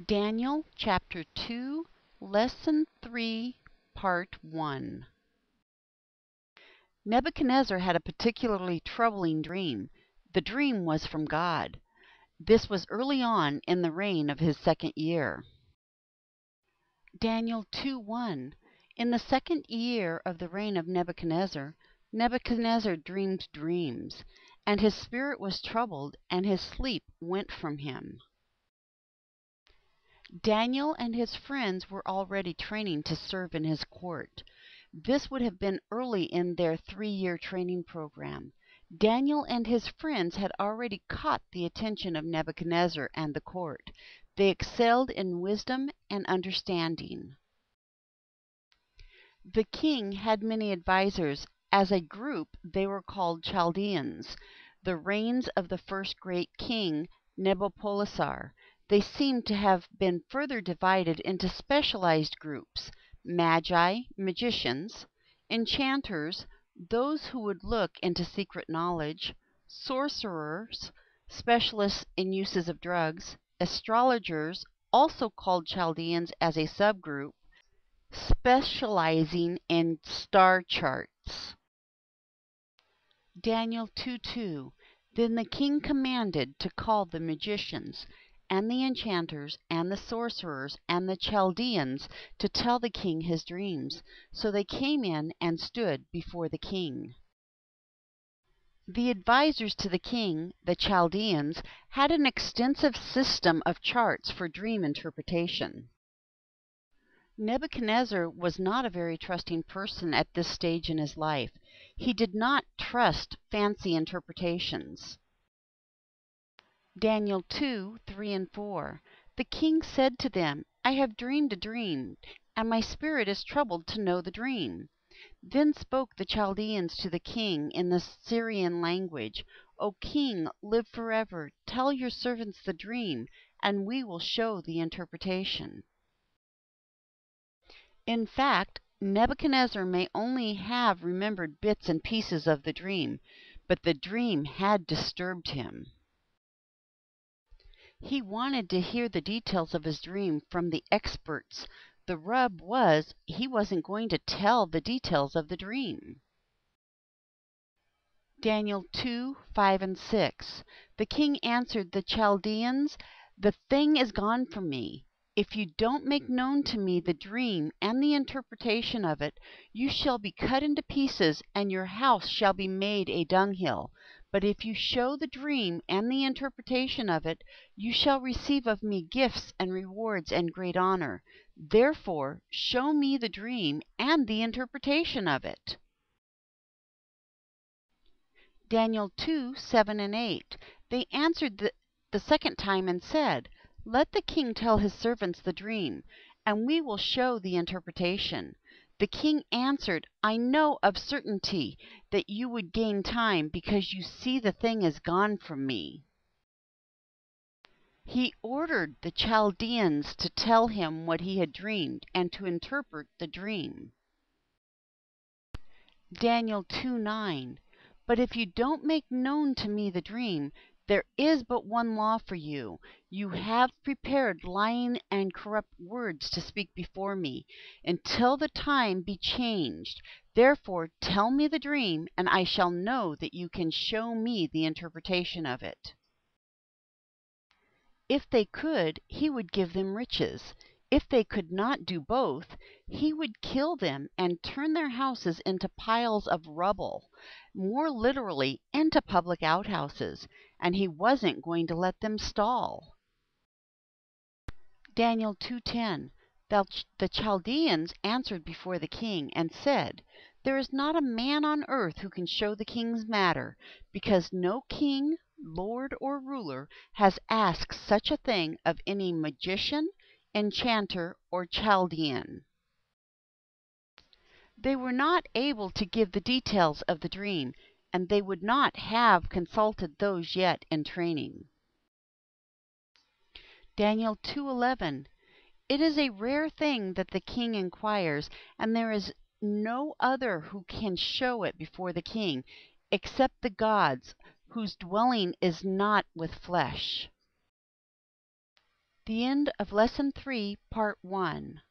Daniel chapter 2, lesson 3, part 1. Nebuchadnezzar had a particularly troubling dream. The dream was from God. This was early on in the reign of his second year. Daniel 2:1. In the second year of the reign of Nebuchadnezzar, Nebuchadnezzar dreamed dreams, and his spirit was troubled, and his sleep went from him. Daniel and his friends were already training to serve in his court. This would have been early in their 3-year training program. Daniel and his friends had already caught the attention of Nebuchadnezzar and the court. They excelled in wisdom and understanding. The king had many advisors. As a group, they were called Chaldeans, the reigns of the first great king, Nabopolassar. They seem to have been further divided into specialized groups: magi, magicians; enchanters, those who would look into secret knowledge; sorcerers, specialists in uses of drugs; astrologers, also called Chaldeans as a subgroup, specializing in star charts. Daniel 2:2. Then the king commanded to call the magicians, and the enchanters, and the sorcerers, and the Chaldeans, to tell the king his dreams. So they came in and stood before the king. The advisors to the king, the Chaldeans, had an extensive system of charts for dream interpretation. Nebuchadnezzar was not a very trusting person at this stage in his life. He did not trust fancy interpretations. Daniel 2:3 and 4. The king said to them, I have dreamed a dream, and my spirit is troubled to know the dream. Then spoke the Chaldeans to the king in the Syrian language, O king, live forever. Tell your servants the dream, and we will show the interpretation. In fact, Nebuchadnezzar may only have remembered bits and pieces of the dream, but the dream had disturbed him. He wanted to hear the details of his dream from the experts. The rub was, he wasn't going to tell the details of the dream. Daniel 2:5 and 6. The king answered the Chaldeans, The thing is gone from me. If you don't make known to me the dream and the interpretation of it, you shall be cut into pieces, and your house shall be made a dunghill. But if you show the dream and the interpretation of it, you shall receive of me gifts and rewards and great honor. Therefore, show me the dream and the interpretation of it. Daniel 2:7 and 8. They answered the second time and said, Let the king tell his servants the dream, and we will show the interpretation. The king answered, I know of certainty that you would gain time, because you see the thing is gone from me. He ordered the Chaldeans to tell him what he had dreamed and to interpret the dream. Daniel 2:9. But if you don't make known to me the dream, there is but one law for you. You have prepared lying and corrupt words to speak before me, until the time be changed. Therefore tell me the dream, and I shall know that you can show me the interpretation of it. If they could, he would give them riches. If they could not do both, he would kill them and turn their houses into piles of rubble, more literally, into public outhouses, and he wasn't going to let them stall. Daniel 2:10. The Chaldeans answered before the king and said, There is not a man on earth who can show the king's matter, because no king, lord, or ruler has asked such a thing of any magician, enchanter, or Chaldean. They were not able to give the details of the dream, and they would not have consulted those yet in training. Daniel 2:11. It is a rare thing that the king inquires, and there is no other who can show it before the king, except the gods, whose dwelling is not with flesh. The end of Lesson 3, Part 1.